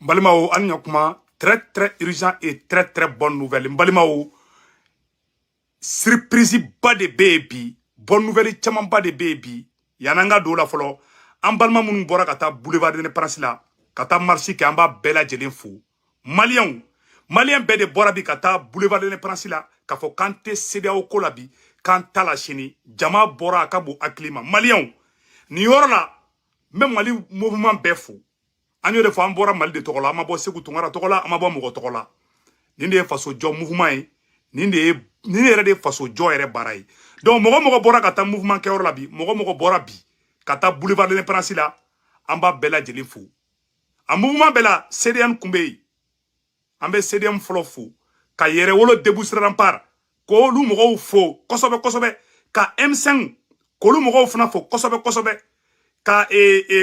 Mbalimao Anyokuma, très très urgent et très très bonne nouvelle. Mbalimao, surprise bas de baby, bonne nouvelle chaman bas de baby. Yananga do la folo. Ambalma mun bora kata boulevard de Prasila, kata marché ki amba bela jelen fou. Malien bede bora bi kata boulevard de Prasila, kafo kante CEDEAO kolabi, kanta la chini, jama bora akabu aklima. Malien, ni yorla, même Mali mouvement befou. Anyo de fois bora Mali de tokola, amabo sekou tungara tokola, amabo mogo tokola. Ninde faso jo mouvement ninde de faso jo ere barai. Donc mogo bora kata mouvement ke orla bi, mogo bora bi. Kata boulevard de l'Indépendance là, amba bela jeli fou. A mouvement bela CDM kumbei. Ambe CDM folo fou. Ka yere wolo déboussé rempart. Ko lu mogo fou. Kosobe. Ka M5. Ko lu mogo fna fou. Kosobe. Ka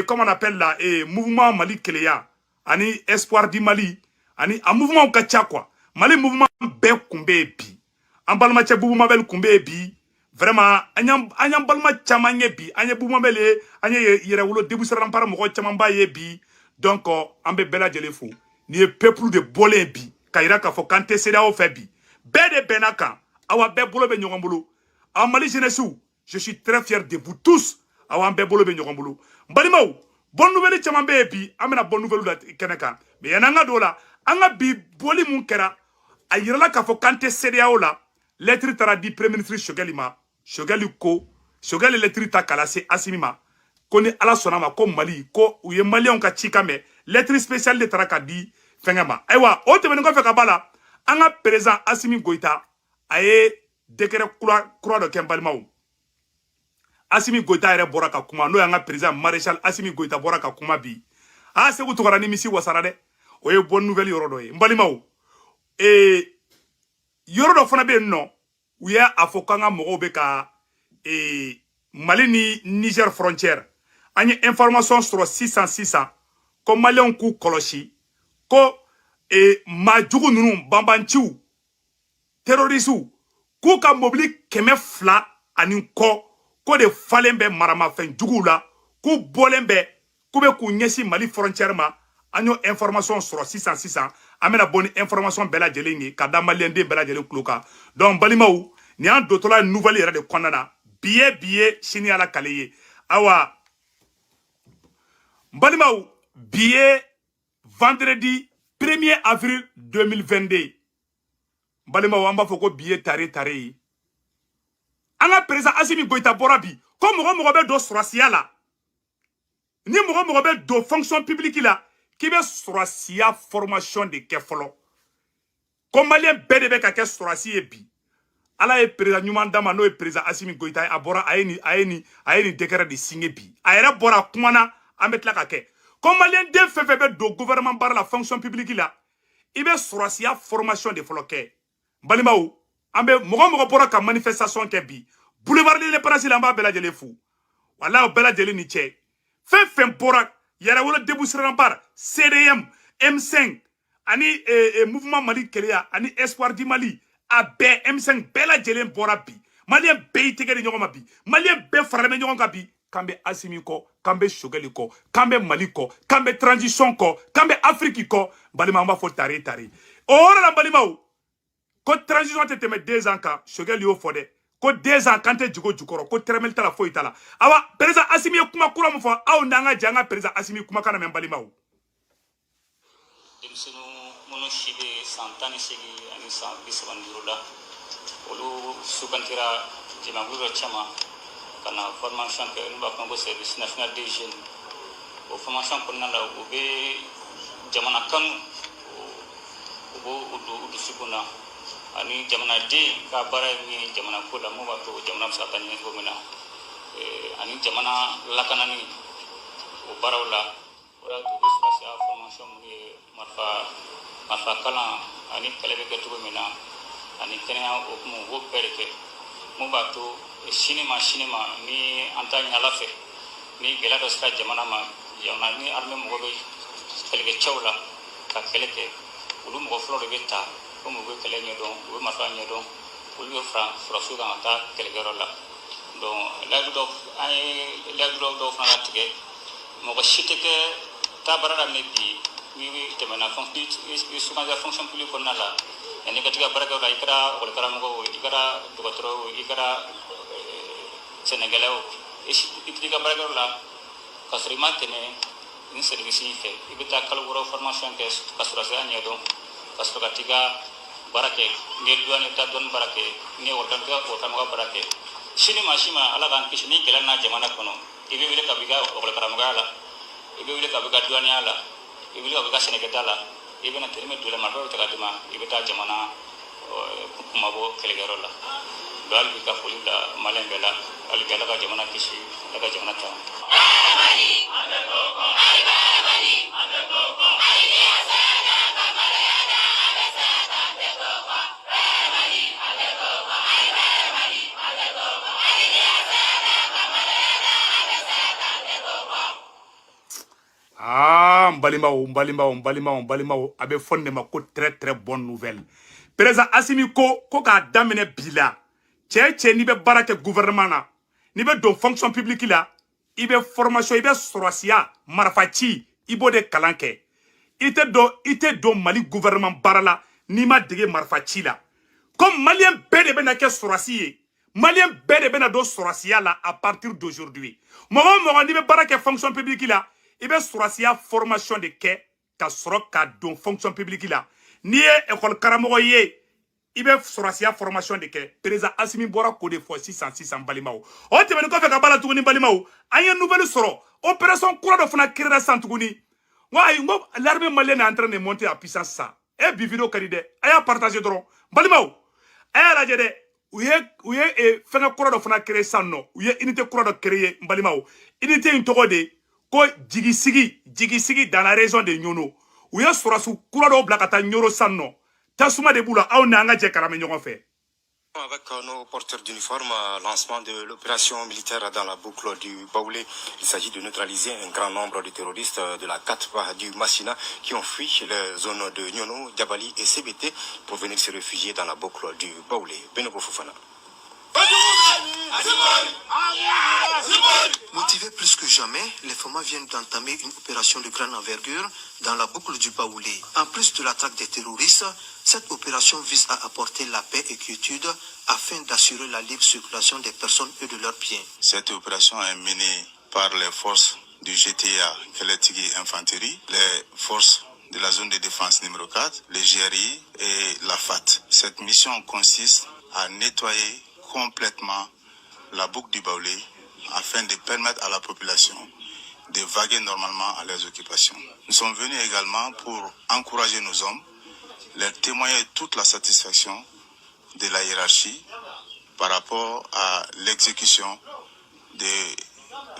comment on appelle là, mouvement Mali Kéléa. Ani Espoir du Mali. Ani a mouvement kacha quoi. Mali mouvement be kumbei bi. Ambalma che mouvement bel kumbei bi. Vraiment, anyam balma chaman bi, anya bouma bele, anya yere wolo déboussé rempart mo chaman ba ye bi. Donc ambe bela jele fou. Ni peuple de bolé bi, kaira ka fo kante CEDEAO fait bi. Bede benaka, awa be bolo be nyongambulu. A Mali jeunesse, je suis très fier de vous tous. Awa be bolo be nyongambulu. Mbalimau, bonne nouvelle chaman be bi, amena bonne nouvelle la keneka. Mais yananga dola, anga bi boli mun kera, a yirala ka fo kante CEDEAO la, lettre tara di premier ministre Choguelima. Choguel lettre ta kalase Asimima koni ala sonama ko Mali ko uye Malien ka chika me lettre spéciale de tara ka di fengema aywa o tebe ngo fe ka bala anga président Assimi Goïta aye décret croix de Kembalmaou Assimi Goïta ere bora ka kuma no anga président maréchal Assimi Goïta bora ka kuma bi a se ku tokara ni misi wasara de oye bonne nouvelle yorodo e Mbalimaou yorodo fona be no ouya afokanga mogo be ka Mali ni Niger frontière anye information sur 600 ko Malien ku koloshi ko majugu nunu bambanchiu terroristu ku ka mobili keme fla ani ko de falembe marama fen jugu la ku bolembe ku be ku nyesi Mali frontière ma anyo information sur 600 amena boni information bela jelingi kada Malien de bela jelin kluka donc Balimaou ni an dotola nouvelle yɛrɛ de kɔnɔna billet sini ala kale awa Mbalimaw billet vendredi 1er avril 2022 Mbalimaw an b'a fɔ ko billet tare an ka président Assimi Goïta bɔra bi ko mɔgɔ bɛ don sɔrɔsiya la ni mɔgɔ bɛ don fonction publique la k'i bɛ sɔrɔsiya formation de kɛ fɔlɔ ko malien bɛɛ de bɛ ka kɛ sɔrɔsi ye bi ala ye président ɲuman dama n'o ye président Assimi Goïta a bɔra a ye ni décret de signé bi a yɛrɛ bɔra kumana an bɛ tila ka kɛ ko malien den fɛn fɛn bɛ don gouvernement baara la fonction publique la i bɛ sɔrɔsiya formation de fɔlɔ kɛ balimaw an bɛ mɔgɔ bɔra ka manifestation kɛ bi boulevard de l'Indépendance la an b'a bɛɛ lajɛlen fo wala o bɛɛ lajɛlen ni cɛ fɛn fɛn bɔra yɛrɛ wolo déboussé rempart CDM M5 ani mouvement Mali Kéléa ani Espoir du Mali a bɛɛ M5 bɛɛ lajɛlen bɔra bi malien bɛɛ y'i tɛgɛ di ɲɔgɔn ma bi malien bɛɛ faralen bɛ ɲɔgɔn kan bi k'an bɛ Assimi kɔ k'an bɛ Choguel kɔ k'an bɛ Mali kɔ k'an bɛ transition kɔ k'an bɛ Afrique kɔ balima an b'a fɔ tare o yɔrɔ la balimaw ko transition tɛ tɛmɛ 2 ans kan Choguel y'o fɔ dɛ ko 2 ans kan tɛ jogo jukɔrɔ ko tɛrɛmɛli t'a la foyi t'a la awa président Assimi ye kuma kura min fɔ aw n'an ka jɛ an ka président Assimi kumakan na mɛn balimaw minnu si bɛ san 18 ani san 35 la olu sugantira jɛmɛkulu dɔ caman ka na formation kɛ n'u b'a fɔ ko service national des jeunes o formation kɔnɔna la u bɛ jamana kanu u b'o don u dusukun na ani jamanaden ka baara ye min ye jamana ko la mun b'a to jamana bɛ se ka taa ɲɛ cogo min na ani jamana lakanani o baaraw la o y'a to u bɛ sɔrɔsiya formation minnu ye marifa kalan ani kɛlɛ bɛ kɛ cogo min na ani kɛnɛya hokumu u b'o bɛɛ de kɛ mun b'a to sini ma ni an t'a ɲini ala fɛ ni gɛlɛya dɔ sera jamana ma ni armée mɔgɔ bɛ kɛlɛkɛcɛw la ka kɛlɛ kɛ olu mɔgɔ fɔlɔ de bɛ ta komi u bɛ kɛlɛ ɲɛdɔn u bɛ marifa ɲɛdɔn olu bɛ fara sɔrɔsiw kan ka taa kɛlɛkɛyɔrɔ la donc an ye layidu dɔw fana latigɛ mɔgɔ si tɛ kɛ taa baara daminɛ bi ni temana fonction publique konna la ene katika baraka la ikara wal karamogo ikara dokotoro ikara senegalais iktika baraka la kasrima tene ni service ife ibita kalworo formation ke kasura sa nyedo kasura katika barake ni duane ta don barake ni wotanga barake shini mashima ala kan kishini kelana jamana kono ibe wile kabiga wal karamoga la ibe wile kabiga duane ala ibe wile kabiga senegalala ibe na terme dole marbo takadima ibe ta jamana mabo kelegarola dal bi ka fulida malembela al gala ka jamana kishi daga jamana ta Mbalimao, abe fonde ma ko très bonne nouvelle. Président Assimi ko ka damene bila. Tche ni be barake gouvernement na. Ni be don fonction publique la. Ibe formation ibe sorosia marfachi ibo de kalanke. Ite do Mali gouvernement barala ni ma dege marfachi la. Comme Malien bede be na ke sorosie. Malien bede be na do sorosia la à partir d'aujourd'hui. Mo ni be barake fonction publique la. Il y a une formation de quai qui a une fonction publique. Ni école Karamoye, il y a une formation de quai. Président Assimi Bora Kode fois 600 Balimao. On te met fait Kabala Touni Balimao. Il y a une nouvelle soro. Opération Koura de Fona Kirida Santouni. L'armée malienne est en train de monter à puissance ça. Et Bivido Karide. Il y a partagé drôle. Balimao. Il y a la jede. Où est fait un Koura de Fona créer ça non. Où est unité Koura de créer Balimao. Unité une togode. Ko jigisigi dans la région de Nyono où ya sorasu kura do blakata Nyoro sanno tasuma de bula aw na nga je karame ñogon fait. Avec nos porteurs d'uniforme, lancement de l'opération militaire dans la boucle du Baoulé. Il s'agit de neutraliser un grand nombre de terroristes de la Katba du Massina qui ont fui les zones de Nyono, Diabali et CBT pour venir se réfugier dans la boucle du Baoulé. Benobo Fofana. Motivés plus que jamais, les FOMA viennent d'entamer une opération de grande envergure dans la boucle du Baoulé. En plus de l'attaque des terroristes, cette opération vise à apporter la paix et quiétude afin d'assurer la libre circulation des personnes et de leurs biens. Cette opération est menée par les forces du GTA, Keletigui Infanterie, les forces de la zone de défense numéro 4, les GRI et la FAT. Cette mission consiste à nettoyer complètement la boucle du Baoulé afin de permettre à la population de vaguer normalement à leurs occupations. Nous sommes venus également pour encourager nos hommes, leur témoigner toute la satisfaction de la hiérarchie par rapport à l'exécution de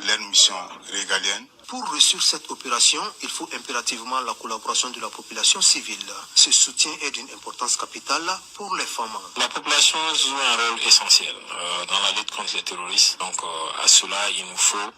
leur mission régalienne. Pour réussir cette opération, il faut impérativement la collaboration de la population civile. Ce soutien est d'une importance capitale pour les femmes. La population joue un rôle essentiel dans la lutte contre les terroristes. Donc à cela, il nous faut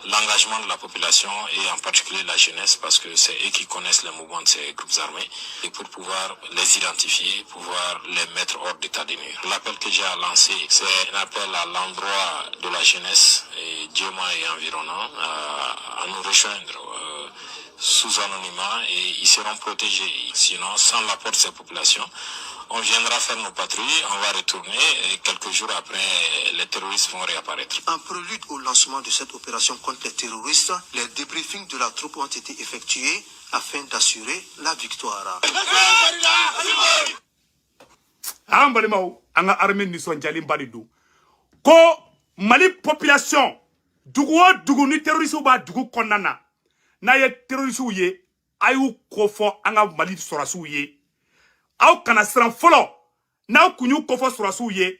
l'engagement de la population et en particulier la jeunesse parce que c'est eux qui connaissent les mouvements de ces groupes armés et pour pouvoir les identifier, pouvoir les mettre hors d'état de nuire. L'appel que j'ai à lancer, c'est un appel à l'endroit de la jeunesse et Dioma et environnant à nous rejoindre sous anonymat et ils seront protégés. Sinon, sans l'apport de ces populations, on viendra faire nos patrouilles, on va retourner et quelques jours après, les terroristes vont réapparaître. En prélude au lancement de cette opération contre les terroristes, les débriefings de la troupe ont été effectués afin d'assurer la victoire. Ko Mali population dugu dugu ni terroriste ba dugu konnana na ye terroriste ye ayu ko fo anga Mali sorasu ye aw kana siran folo na kunyu ko fo sorasu ye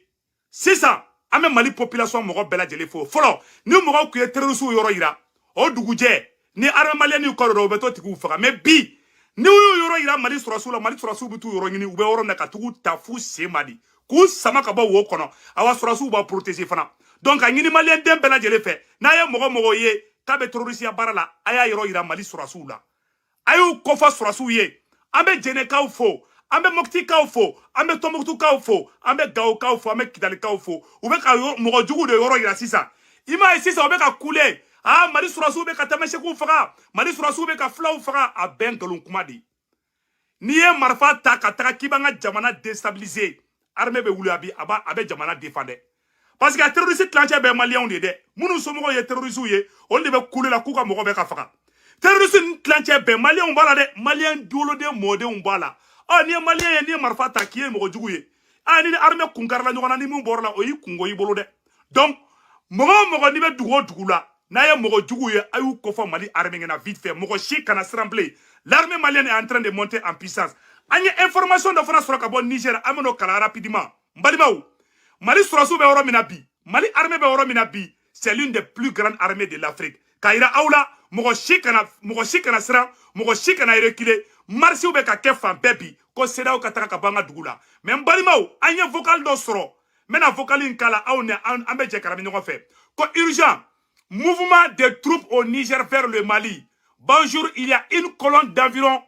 sisan ame Mali population mogo bela jele fo folo ni mogo ku ye terroriste yoro yira o dugu je ni arme malien ni ko do beto tiku faga mais bi ni yoro yira Mali sorasu bitu yoro ngini ube yoro na katugu tafu se Mali ku sama ka ba wo kono awa sorasu ba protéger fana donc a ngini malien dem bela jele fe na ye mogo ye tabe terroriste ya barala aya yoro yira Mali sorasu la ayu ko fo sorasu ye ambe jene kaw fo ambe mokti kaw fo ambe tomoktu kaw fo ambe gaw kaw fo ambe kidali kaw fo ube ka mogo jugu de yoro yira sisa ima sisa ube ka kule ah mali surasiw be ka tamasheku faga mali surasiw be ka fulaw faga a ben galon kuma di ni ye marfa ta ka taga kibanga jamana déstabiliser armée be wuli abi aba abe jamana défendre parce que terroriste clanché be malien de munu somogo ye terroriste ye on de be kulela kuka mogo be ka faga terroriste clanché be malien bala de malien dolo de mode bala ah ni malien ye ni marfa ta ki ye mogo jugu ye ah ni armée kunkarla nyogona ni mun borla o yi kungo yi bolo de donc mogo ni be dugo dugula na ye mogo jugu ye ayu ko fo mali armée ngena vite fait mogo chi kana sremblé l'armée malienne est en train de monter en puissance anye information de France sur Gabon Niger ameno kala rapidement mbalimaw mali surasu be oro minabi mali armée be oro minabi c'est l'une des plus grandes armées de l'Afrique kaira aula mogo chi kana sra mogo chi kana reculer marsi be ka kefan bebi ko sedaw ka taka banga dugula mais mbalimaw anye vocal do soro mena vocal kala awne ambe je karami ñoko fe ko urgent mouvement des troupes au Niger vers le Mali. Bonjour, il y a une colonne d'environ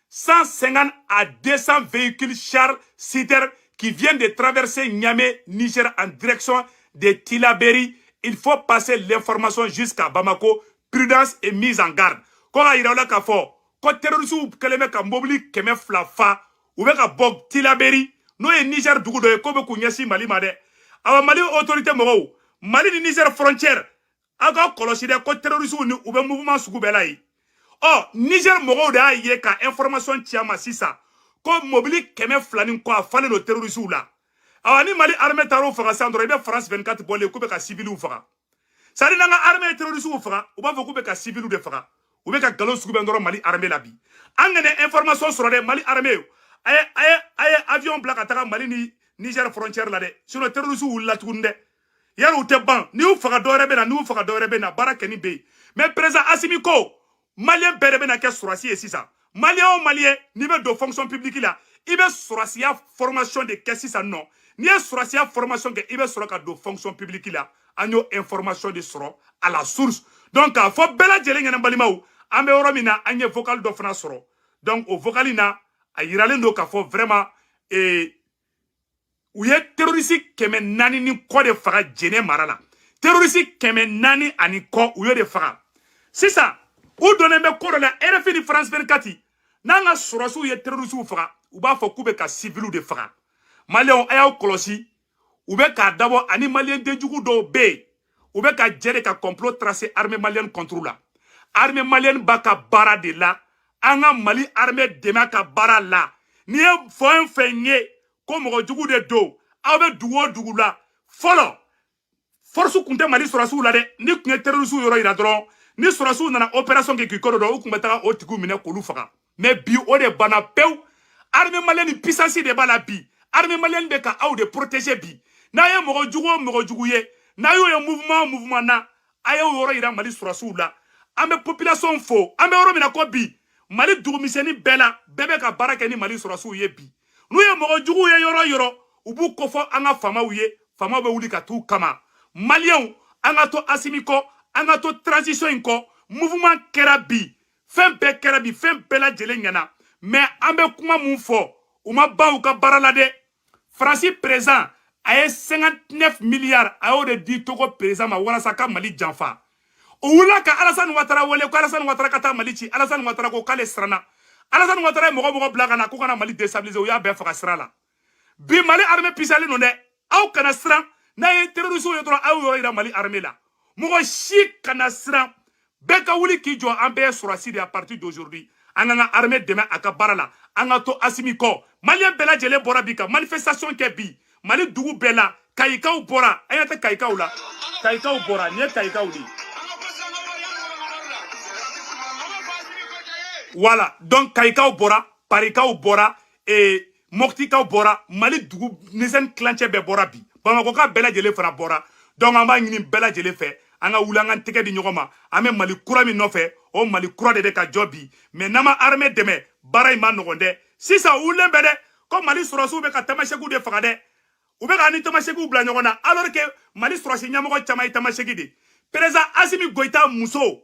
150 à 200 véhicules chars citers qui viennent de traverser Niamey, Niger en direction de Tilaberi. Il faut passer l'information jusqu'à Bamako. Prudence et mise en garde. Quand il y a un fort, quand terroriste ou keleme ka mobili keme flafa ou ka bog Tilaberi, no e Niger dugu do e ko be kunyasi Mali made. Awa Mali autorité mo Mali ni Niger frontière. Aga koloside ko terroriste ni ube mouvement sugu bela yi. Oh, Niger mogo da ye ka information tiama sisa. Ko mobili keme flani ko afale no terroriste la. Awa ni Mali armée taro faga sandro ibe France 24 bolé ko be ka civil faga. Sari nanga armée terroriste faga, ou ba ko be ka civil de faga. Ou be ka galon sugu be ndoro Mali armée la bi. Angene information sur de Mali armée. Aye avion black ataka Mali ni Niger frontière la de. Sinon terroriste ou la tunde. Yar ou te ban, ni ou faga dore bena, ni ou faga dore bena, barake ni be. Mais président Assimi ko, malien bere bena ke surasi et sisa. Malien ou malien, ni be de fonction publique la, ibe surasi ya formation de ke sisa non. Ni e surasi ya formation ke ibe suraka de fonction publique la, anyo information de suro à la source. Donc, faut bela djele ngena balima ou, ame oromina, anye vocal do fana suro. Donc, au vocalina, a yiralendo ka faut vraiment, ou ye terroriste keme nani ni ko de faga jene marala terroriste keme nani ani ko ou ye de faga c'est ça ou donner me ko la RFI ni France 24 nanga surasu ye terroriste ou faga ou ba fo kube ka civil de faga malien ayaw kolosi ou be ka dabo ani malien de jugu do be ou be ka jere ka complot tracé armée malienne contre la armée malienne baka bara de la anga Mali armée dema ka bara la ni fo en fenye ko mogo jugu de do abe duwo dugu la folo force kunte Mali surasu la de ni kunye terroriste yoro ira dron ni surasu nana opération ke kikodo do ukumeta o tigu mine ko lu faga mais bi o de bana pew armée malienne puissance de bala bi armée malienne be ka aw de protéger bi na ye mogo jugu ye na yo ye mouvement na aye yoro ira Mali surasu la ambe population fo ambe yoro mina ko bi Mali dugu miseni bela bebe ka barake ni Mali surasu ye bi nous ye mogo jugu ye yoro ubu kofo anga fama uye fama be wuli ka tu kama malien anga to Assimi ko anga to transition ko mouvement kerabi fempe kerabi fempe la jele ngana mais ambe kuma mun fo uma ba u ka barala de France présent aye 59 milliards ayo de di Togo présent ma wala saka Mali janfa Oula ka Alassane Ouattara wole ko Alassane Ouattara kata Mali ci Alassane Ouattara ko kale strana Alassane Ouattara mogo blaga na ko kana Mali déstabiliser o ya be faga strala bi Mali armée pisale no de aw kana stran na ye terroriste yo dro aw yo ira Mali armée la mogo shi kana stran be ka wuli ki jo ambe surasi de à partir d'aujourd'hui ananga armée demain aka barala anga to Assimi ko Malien bela jele bora bika manifestation ke bi Mali dugu bela kayikaw bora ayata kayikaw la kayikaw bora ne kayikaw di. Voilà, donc Kaikaw Bora, Parikaw Bora et Moktikaw Bora, Mali Dougou, Nizen Clanche be Bora bi. Bamakoka Bela Jele Fana Bora, donc on va y Bela Jele fait, on a oulangan teke di nyogoma, ame Mali Kurami no fait, o Mali Kura de ka jobi, mais nama armée deme, Bara Iman Nogonde, si ça ou l'embede, comme Mali Surasu be ka Tamasheku de Fagade, ou be ka ni Tamasheku Blanyogona, alors que Mali Surasi Nyamoko Chamaï Tamasheki de. Président Assimi Goïta Mousso,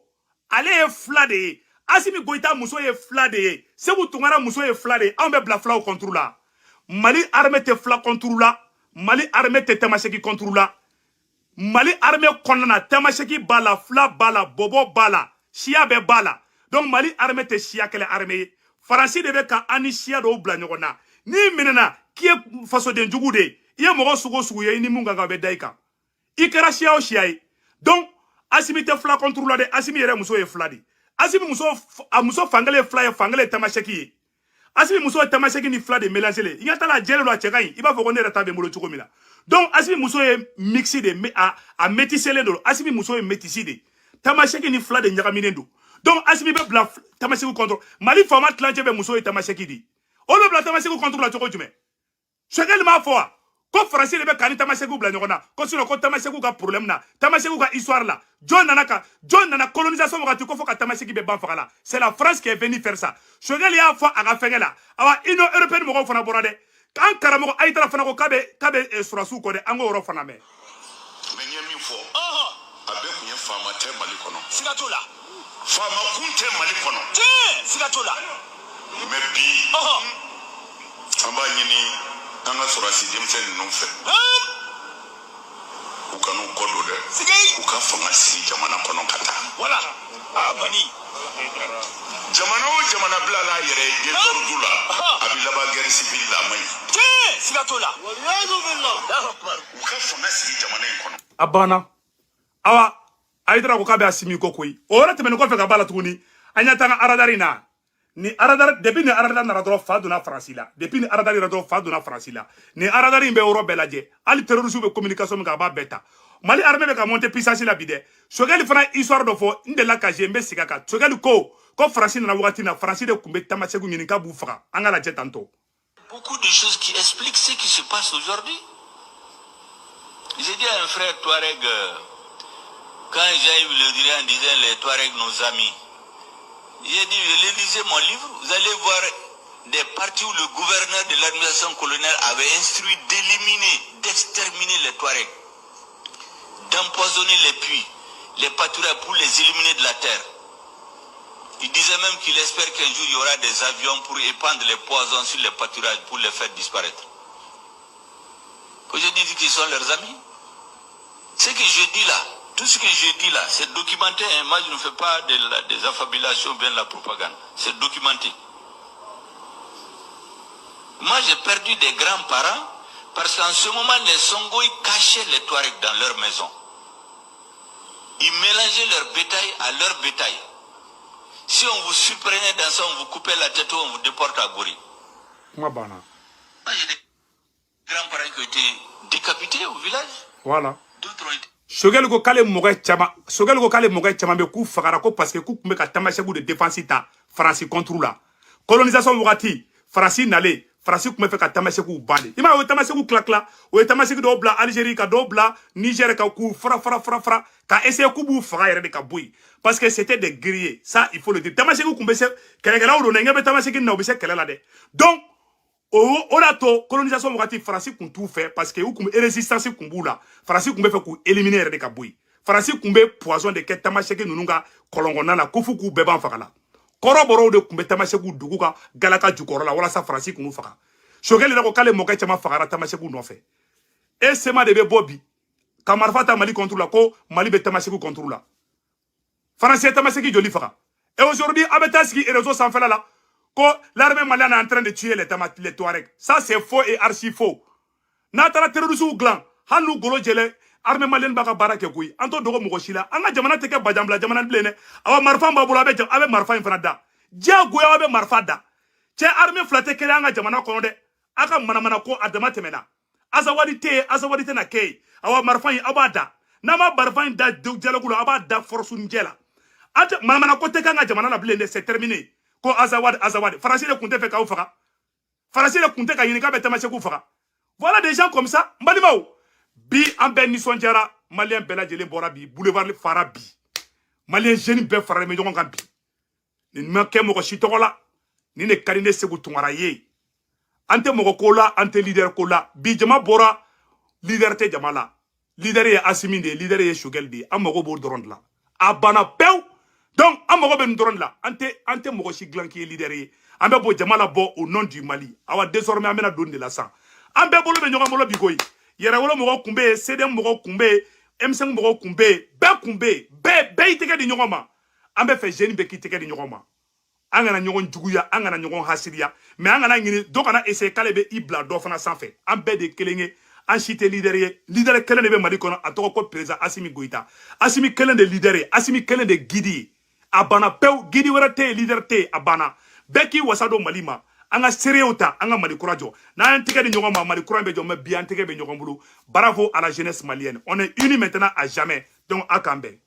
allez flade. Assimi Goïta Mousso est fladé. Si vous tournez Mousso est fladé, on va blafla au contrôle là. Mali armée te fla contrôle là. Mali armée te tamasheki contrôle là. Mali armée kɔnɔna Tamaseki bala, Fla bala, Bobo bala, Chia be bala. Donc Mali armée te Chia kele armée. Faransi de be ka ani Chia do bla ɲɔgɔn na. Ni minena qui est façon jugu de. Iye mɔgɔ sugo sugu ye ni mun kan bɛ da I kan. I kɛra Chia o Chia ye. Donc Asimi te Fla contre la de Asimi yɛrɛ muso ye Fla de. Asimi muso fangale Fla ye fangale Tamaseki ye. Asimi muso Tamaseki ni Fla de mélanger le. I ta la jɛlen do a cɛ ka ɲi. I b'a fɔ ko ne yɛrɛ ta bɛ n bolo cogo min na. Donc Asimi muso ye mixé de a métissé le do. Asimi muso ye métissé de. Tamaseki ni Fla de ɲagaminen do. Donc Asimi be bla Tamaseki contre Mali format clancé be muso ye Tamaseki di. O le bla Tamaseki contre la cogo jumɛn. Choguel m'a fɔ ko Faransi de be kani Tamaseki bla ɲɔgɔn na. Ko sinon ko Tamaseki ka problème na. Tamaseki ka histoire la. John nana colonisation wagati ko fo ka Tamaseki be ban faga la. C'est la France qui est venue faire ça. Choguel y'a fɔ a ka fɛngɛ la. Awa Union européenne mɔgɔw fana bɔra dɛ. Kan karamɔgɔ Aïdara fana ko kabe surasiw kɔ dɛ. An ko yɔrɔ fana mɛn. Mais ɲɛ min fɔ. A bɛɛ kun ye faama tɛ Mali kɔnɔ. Siga t'o la. Faama kun tɛ Mali kɔnɔ. Tiɲɛ siga t'o la. Mais bi an b'a ɲini an ka sɔrɔsi denmisɛn ninnu fɛ. U ka n'u kɔ don dɛ. U ka fanga sigi jamana kɔnɔ ka taa. Voilà. Bani. Jamana o jamana bila la yɛrɛ ye dɔrɔdu la. A bɛ laban guerre civile la a ma ɲi. Tiɲɛ siga t'o la. U ka fanga sigi jamana in kɔnɔ. A banna. Awa Aïdara ko k'a bɛ Asimi ko koyi. O yɔrɔ tɛmɛnen kɔfɛ ka b'a la tuguni. An ɲɛ t'an ka aradari na. Ni aradari depuis ni aradari nana dɔrɔn fa donna Faransi la. Depuis ni aradari nana dɔrɔn fa donna Faransi la. Ni aradari in bɛ yɔrɔ bɛɛ lajɛ. Hali terroristes bɛ communication min kɛ a b'a bɛɛ ta. Mali armée bɛ ka monter puissance la bi dɛ. Choguel fana histoire dɔ fɔ n delila ka je n bɛ segin a kan. Choguel ko Faransi nana wagati na Faransi de tun bɛ Tamaseki ɲini k'a b'u faga. An ka lajɛ tantôt. Beaucoup de choses qui expliquent ce qui se passe aujourd'hui. J'ai dit à un frère Touareg, quand j'ai eu le dire en disant les Touaregs nos amis, j'ai dit, lisez mon livre, vous allez voir des parties où le gouverneur de l'administration coloniale avait instruit d'éliminer, d'exterminer les Touaregs, d'empoisonner les puits, les pâturages pour les éliminer de la terre. Il disait même qu'il espère qu'un jour il y aura des avions pour épandre les poisons sur les pâturages pour les faire disparaître. Aujourd'hui, ils sont leurs amis. Ce que je dis là, tout ce que je dis là, c'est documenté. Hein. Moi, je ne fais pas des affabulations ou bien de la propagande. C'est documenté. Moi, j'ai perdu des grands-parents parce qu'en ce moment, les Songo, ils cachaient les Touaregs dans leur maison. Ils mélangeaient leur bétail à leur bétail. Si on vous surprenait dans ça, on vous coupait la tête ou on vous déporte à Gori. Moi, j'ai des grands-parents qui ont été décapités au village. Voilà. D'autres ont été... Choguel ko k'ale mɔgɔ caman bɛ k'u fagara ko parce que k'u tun bɛ ka Tamaseki de défense ta Faransi contre la. Colonisation wagati Faransi nalen Faransi tun bɛ fɛ ka Tamaseki ban de. I m'a ye o ye Tamaseki tila o ye Tamaseki dɔw bila Algérie ka dɔw bila Niger ka k'u fara ka essayer k'u b'u faga yɛrɛ de ka bɔ yen parce que c'était des guerriers ça il faut le dire. Tamaseki tun bɛ se kɛlɛkɛlaw don dɛ ɲɛ bɛ Tamaseki na u bɛ se kɛlɛ la dɛ donc o la to colonisation wagati Faransi kun t'u fɛ parce que u kun résistance kun b'u la Faransi kun bɛ fɛ k'u éliminer yɛrɛ de ka bɔ yen Faransi kun bɛ poison de kɛ Tamaseki ninnu ka kɔlɔnkɔnɔna la ko f'u k'u bɛɛ ban faga la kɔrɔbɔrɔw de kun bɛ Tamaseki dugu ka galaka jukɔrɔ la walasa Faransi kun faga Choguel yɛrɛ ko k'ale mɔkɛ caman fagara Tamaseki nɔfɛ et sema de bɛ bɔ bi ka marifa ta Mali contre la ko Mali bɛ Tamaseki contre la Faransi ye Tamaseki joli faga et aujourd'hui a bɛ taa sigi réseau sanfɛla la que l'armée malienne est en train de tuer les Touaregs. Ça, c'est faux et archi faux. Natala terroristes ou gland, Hanou Golo Jele, armée malienne baka barake koui, Anto Dogo Mogoshila, Anga Jamana teke Bajambla, Jamana Blene, Awa Marfan Babula avec Marfan Frada, Dia Goya avec Marfada. Tche armée flatte kele Anga Jamana Konde, Aka Manamana ko Adama Temena. Azawadi te na kei, Awa Marfan Abada, Nama Barfan da Dialogula Abada Forsun Jela. Ate Manamana ko teke Anga Jamana Blene, c'est terminé. Ko azawad Faransi le kunte fe ka ufaga Faransi le kunte ka yinika be Tamaseki faga voilà des gens comme ça mbalimaw bi an bɛ nisɔndiyara malien bɛɛ lajɛlen bɔra bi boulevard fara bi malien jeune bɛɛ faralen bɛ ɲɔgɔn kan bi nin ma kɛ mɔgɔ si tɔgɔ la nin de ka di ne Segu Tunkara ye an tɛ mɔgɔ ko la an tɛ leader ko la bi jama bɔra leader tɛ jama la leader ye Asimi de ye leader ye Choguel de ye an mago b'o dɔrɔn de la a banna pewu. Donc, an mago bɛ nin dɔrɔn de la an tɛ mɔgɔ si dilan k'i ye leader ye an bɛ bɔ jama la bɔ au nom du Mali awa désormais an bɛna don de la san an bɛɛ bolo bɛ ɲɔgɔn bolo bi koyi yɛrɛwolo mɔgɔ kun bɛ yen CDM mɔgɔ kun bɛ yen M5 mɔgɔw kun bɛ yen bɛɛ kun bɛ yen bɛɛ y'i tɛgɛ di ɲɔgɔn ma an bɛ fɛ jeune bɛɛ k'i tɛgɛ di ɲɔgɔn ma an kana ɲɔgɔn juguya an kana ɲɔgɔn hasiriya mais an kana ɲini dɔ kana essayer k'ale bɛ i bila dɔ fana sanfɛ an bɛɛ de kelen ye an si tɛ leader ye leader kelen de bɛ Mali kɔnɔ a tɔgɔ ko président Assimi Goïta Assimi kelen de leader ye Assimi kelen de guide ye a banna pewu guide wɛrɛ tɛ yen leader tɛ yen a banna bɛɛ k'i wasa don Mali ma an ka seerew ta an ka Mali kura jɔ n'an tɛgɛ di ɲɔgɔn ma Mali kura bɛ jɔ mais bi an tɛgɛ bɛ ɲɔgɔn bolo bravo à la jeunesse malienne on est unis maintenant à jamais donc a k'an bɛn